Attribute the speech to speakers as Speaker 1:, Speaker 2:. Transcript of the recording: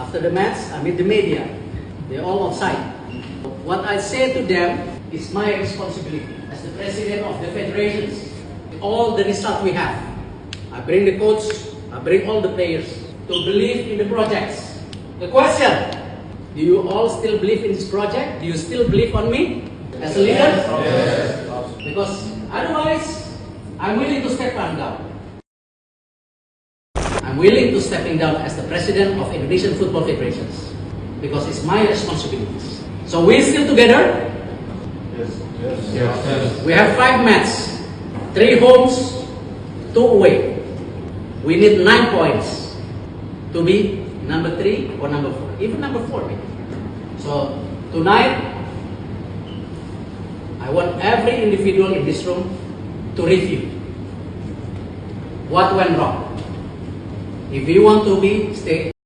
Speaker 1: After the match, I meet the media. They're all outside. What I say to them is my responsibility as the president of the federations. All the result we have, I bring the coach, I bring all the players to believe in the projects. The question, do you all still believe in this project? Do you still believe on me as a leader?
Speaker 2: Yes.
Speaker 1: Because otherwise, I'm willing to step down. I'm willing to stepping down as the president of Indonesian Football Federations because it's my responsibilities. So we're still together.
Speaker 2: Yes.
Speaker 1: We have 5 matches, 3 homes, 2 away. We need 9 points to be number 3 or number 4, even number 4 maybe. So tonight, I want every individual in this room to review what went wrong. If you want to stay